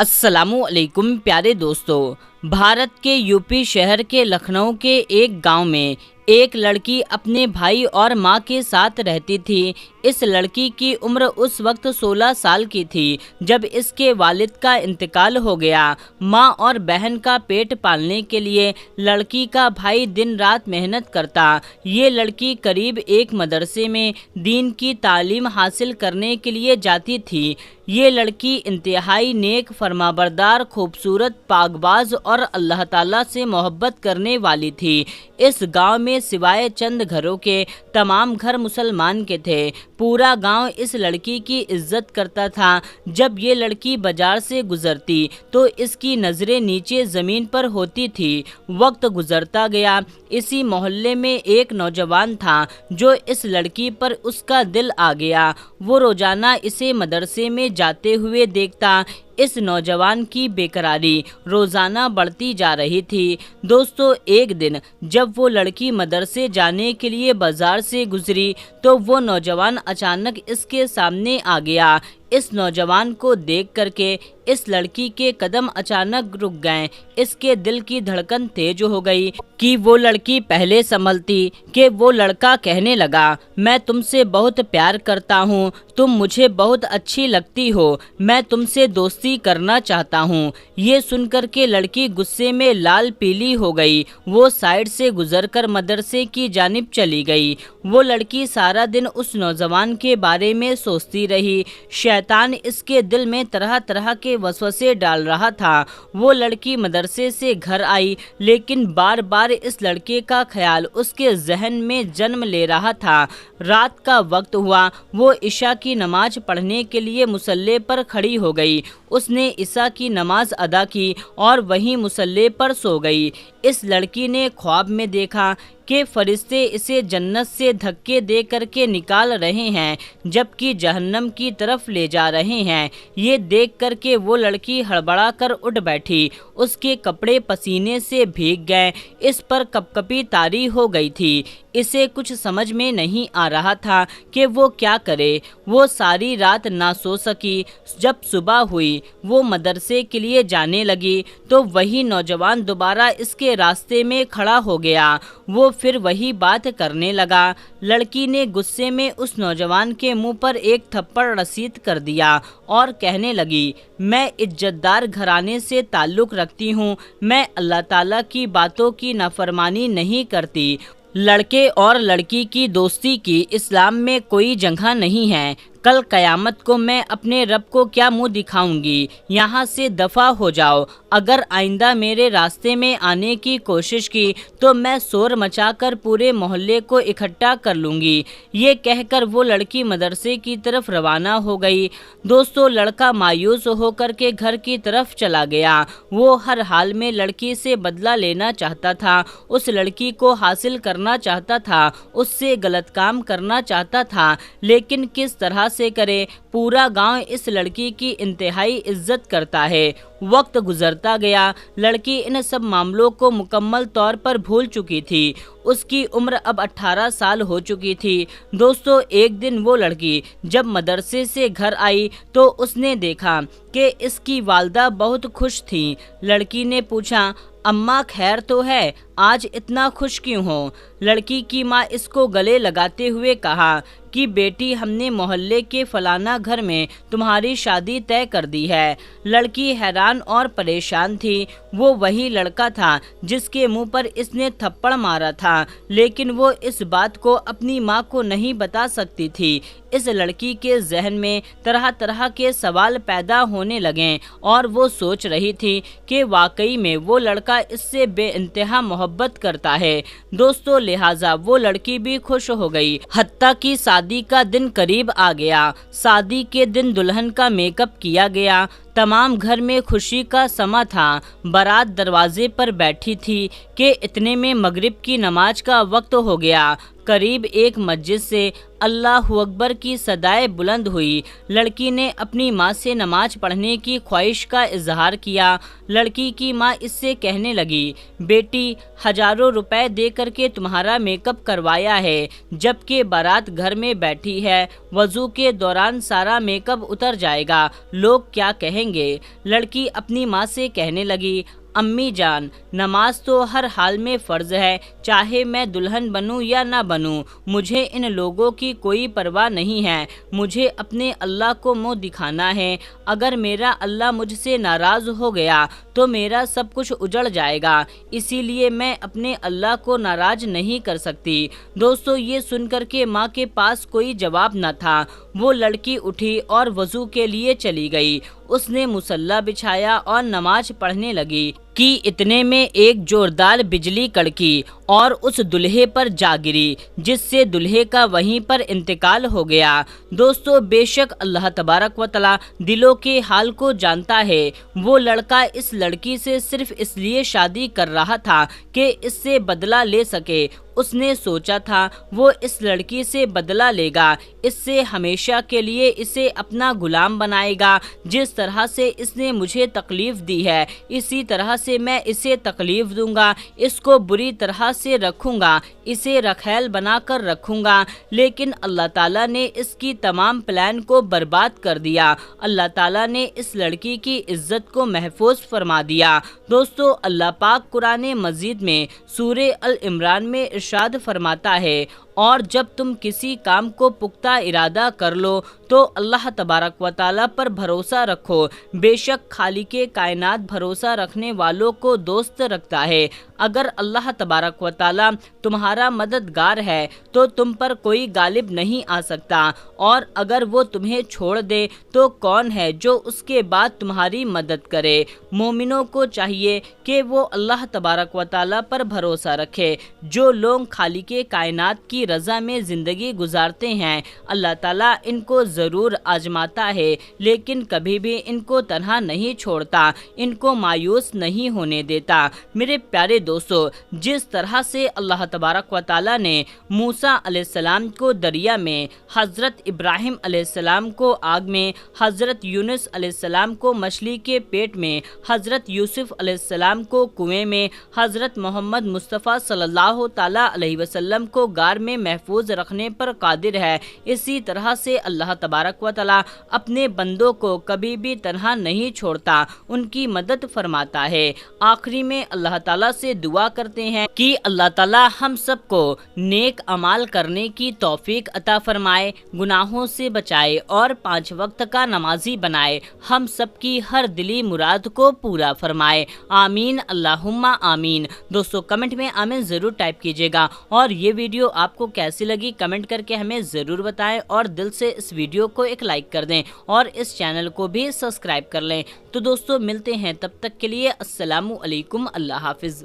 अस्सलामुअलैकुम प्यारे दोस्तों। भारत के यूपी शहर के लखनऊ के एक गांव में एक लड़की अपने भाई और माँ के साथ रहती थी। इस लड़की की उम्र उस वक्त 16 साल की थी जब इसके वालिद का इंतकाल हो गया। माँ और बहन का पेट पालने के लिए लड़की का भाई दिन रात मेहनत करता। ये लड़की करीब एक मदरसे में दीन की तालीम हासिल करने के लिए जाती थी। ये लड़की इंतहाई नेक, फरमाबरदार, खूबसूरत, पाकबाज और अल्लाह ताला से मोहब्बत करने वाली थी। इस गांव में सिवाय चंद घरों के तमाम घर मुसलमान के थे। पूरा गांव इस लड़की की इज्जत करता था। जब ये लड़की बाजार से गुजरती तो इसकी नज़रें नीचे ज़मीन पर होती थी। वक्त गुजरता गया। इसी मोहल्ले में एक नौजवान था जो इस लड़की पर उसका दिल आ गया। वो रोज़ाना इसे मदरसे में जाते हुए देखता। इस नौजवान की बेकरारी रोज़ाना बढ़ती जा रही थी। दोस्तों, एक दिन जब वो लड़की मदरसे जाने के लिए बाजार से गुजरी तो वो नौजवान अचानक इसके सामने आ गया। इस नौजवान को देख करके इस लड़की के कदम अचानक रुक गए। इसके दिल की धड़कन तेज हो गई कि वो लड़की पहले संभलती कि वो लड़का कहने लगा, मैं तुमसे बहुत प्यार करता हूँ, तुम मुझे बहुत अच्छी लगती हो, मैं तुमसे दोस्ती करना चाहता हूँ। ये सुनकर के लड़की गुस्से में लाल पीली हो गई। वो साइड से गुजरकर मदरसे की जानिब चली गई। वो लड़की सारा दिन उस नौजवान के बारे में सोचती रही। शैतान इसके दिल में तरह तरह के वसवसे डाल रहा था। वो लड़की मदरसे से घर आई, लेकिन बार बार इस लड़के का ख्याल उसके जहन में जन्म ले रहा था। रात का वक्त हुआ। वो इशा की नमाज पढ़ने के लिए मुसल्ले पर खड़ी हो गई। उसने इशा की नमाज अदा की और वहीं मुसल्ले पर सो गई। इस लड़की ने ख्वाब में देखा कि फरिश्ते इसे जन्नत से धक्के दे करके निकाल रहे हैं जबकि जहन्नम की तरफ ले जा रहे हैं। ये देख करके वो लड़की हड़बड़ा कर उठ बैठी। उसके कपड़े पसीने से भीग गए। इस पर कपकपी तारी हो गई थी। इसे कुछ समझ में नहीं आ रहा था कि वो क्या करे। वो सारी रात ना सो सकी। जब सुबह हुई वो मदरसे के लिए जाने लगी तो वही नौजवान दोबारा इसके रास्ते में खड़ा हो गया। वो फिर वही बात करने लगा। लड़की ने गुस्से में उस नौजवान के मुंह पर एक थप्पड़ रसीद कर दिया और कहने लगी, मैं इज्जतदार घराने से ताल्लुक़ रखती हूँ, मैं अल्लाह ताला की बातों की नाफरमानी नहीं करती। लड़के और लड़की की दोस्ती की इस्लाम में कोई जगह नहीं है। कल क़यामत को मैं अपने रब को क्या मुंह दिखाऊंगी। यहाँ से दफ़ा हो जाओ। अगर आइंदा मेरे रास्ते में आने की कोशिश की तो मैं शोर मचाकर पूरे मोहल्ले को इकट्ठा कर लूँगी। ये कहकर वो लड़की मदरसे की तरफ रवाना हो गई। दोस्तों, लड़का मायूस होकर के घर की तरफ चला गया। वो हर हाल में लड़की से बदला लेना चाहता था, उस लड़की को हासिल करना चाहता था, उससे गलत काम करना चाहता था, लेकिन किस तरह से करे। पूरा गांव इस लड़की की इंतहाई इज्जत करता है। वक्त गुजरता गया। लड़की इन सब मामलों को मुकम्मल तौर पर भूल चुकी थी। उसकी उम्र अब 18 साल हो चुकी थी। दोस्तों, एक दिन वो लड़की जब मदरसे से घर आई तो उसने देखा कि इसकी वालदा बहुत खुश थी। लड़की ने पूछा, अम्मा खैर तो है, आज इतना खुश क्यों हो? लड़की की माँ इसको गले लगाते हुए कहा कि बेटी, हमने मोहल्ले के फलाना घर में तुम्हारी शादी तय कर दी है। लड़की हैरान और परेशान थी। वो वही लड़का था जिसके मुंह पर इसने थप्पड़ मारा था, लेकिन वो इस बात को अपनी माँ को नहीं बता सकती थी। इस लड़की के जहन में तरह तरह के सवाल पैदा होने लगे और वो सोच रही थी कि वाकई में वो लड़का इससे बेइंतहा मोहब्बत करता है। दोस्तों, लिहाजा वो लड़की भी खुश हो गई। हत्ता कि शादी का दिन करीब आ गया। शादी के दिन दुल्हन का मेकअप किया गया। तमाम घर में खुशी का समा था। बारात दरवाजे पर बैठी थी कि इतने में मगरिब की नमाज का वक्त हो गया। قریب ایک مسجد سے اللہ اکبر کی صدائے بلند ہوئی۔ لڑکی نے اپنی ماں سے نماز پڑھنے کی خواہش کا اظہار کیا۔ لڑکی کی ماں اس سے کہنے لگی، بیٹی ہزاروں روپے دے کر کے تمہارا میک اپ کروایا ہے، جبکہ بارات گھر میں بیٹھی ہے، وضو کے دوران سارا میک اپ اتر جائے گا، لوگ کیا کہیں گے؟ لڑکی اپنی ماں سے کہنے لگی، امی جان، نماز تو ہر حال میں فرض ہے، چاہے میں دلہن بنوں یا نہ بنوں، مجھے ان لوگوں کی کوئی پرواہ نہیں ہے، مجھے اپنے اللہ کو منہ دکھانا ہے، اگر میرا اللہ مجھ سے ناراض ہو گیا تو میرا سب کچھ اجڑ جائے گا، اسی لیے میں اپنے اللہ کو ناراض نہیں کر سکتی۔ دوستو، یہ سن کر کے ماں کے پاس کوئی جواب نہ تھا، وہ لڑکی اٹھی اور وضو کے لیے چلی گئی۔ اس نے مصلی بچھایا اور نماز پڑھنے لگی کہ اتنے میں ایک زوردار بجلی کڑکی اور اس دلہے پر جا گری، جس سے دلہے کا وہیں پر انتقال ہو گیا۔ دوستو، بے شک اللہ تبارک و تعالی دلوں کے حال کو جانتا ہے۔ وہ لڑکا اس لڑکی سے صرف اس لیے شادی کر رہا تھا کہ اس سے بدلہ لے سکے۔ اس نے سوچا تھا وہ اس لڑکی سے بدلہ لے گا، اس سے ہمیشہ کے لیے اسے اپنا غلام بنائے گا۔ جس طرح سے اس نے مجھے تکلیف دی ہے، اسی طرح سے میں اسے تکلیف دوں گا، اس کو بری طرح سے رکھوں گا، اسے رکھیل بنا کر رکھوں گا۔ لیکن اللہ تعالیٰ نے اس کی تمام پلان کو برباد کر دیا۔ اللہ تعالیٰ نے اس لڑکی کی عزت کو محفوظ فرما دیا۔ دوستو، اللہ پاک قرآن مجید میں سورہ العمران میں ارشاد فرماتا ہے، اور جب تم کسی کام کو پختہ ارادہ کر لو تو اللہ تبارک و تعالیٰ پر بھروسہ رکھو، بے شک خالق کائنات بھروسہ رکھنے والوں کو دوست رکھتا ہے۔ اگر اللہ تبارک و تعالیٰ تمہارا مددگار ہے تو تم پر کوئی غالب نہیں آ سکتا، اور اگر وہ تمہیں چھوڑ دے تو کون ہے جو اس کے بعد تمہاری مدد کرے؟ مومنوں کو چاہیے کہ وہ اللہ تبارک و تعالیٰ پر بھروسہ رکھے۔ جو لوگ خالق کائنات کی رضا میں زندگی گزارتے ہیں، اللہ تعالیٰ ان کو ضرور آزماتا ہے، لیکن کبھی بھی ان کو تنہا نہیں چھوڑتا، ان کو مایوس نہیں ہونے دیتا۔ میرے پیارے دوستو، جس طرح سے اللہ تبارک و تعالیٰ نے موسیٰ علیہ السلام کو دریا میں، حضرت ابراہیم علیہ السلام کو آگ میں، حضرت یونس علیہ السلام کو مچھلی کے پیٹ میں، حضرت یوسف علیہ السلام کو کنویں میں، حضرت محمد مصطفیٰ صلی اللہ تعالیٰ علیہ وسلم کو غار میں محفوظ رکھنے پر قادر ہے، اسی طرح سے اللہ تبارک و تعالیٰ اپنے بندوں کو کبھی بھی تنہا نہیں چھوڑتا، ان کی مدد فرماتا ہے۔ آخری میں اللہ تعالیٰ سے دعا کرتے ہیں کہ اللہ تعالیٰ ہم سب کو نیک اعمال کرنے کی توفیق عطا فرمائے، گناہوں سے بچائے اور 5 وقت کا نمازی بنائے، ہم سب کی ہر دلی مراد کو پورا فرمائے، آمین اللہم آمین۔ دوستو، کمنٹ میں آمین ضرور ٹائپ کیجیے گا، اور یہ ویڈیو آپ کو کیسی لگی کمنٹ کر کے ہمیں ضرور بتائیں، اور دل سے اس ویڈیو کو ایک لائک کر دیں اور اس چینل کو بھی سبسکرائب کر لیں۔ تو دوستو، ملتے ہیں تب تک کے لیے، السلام علیکم، اللہ حافظ۔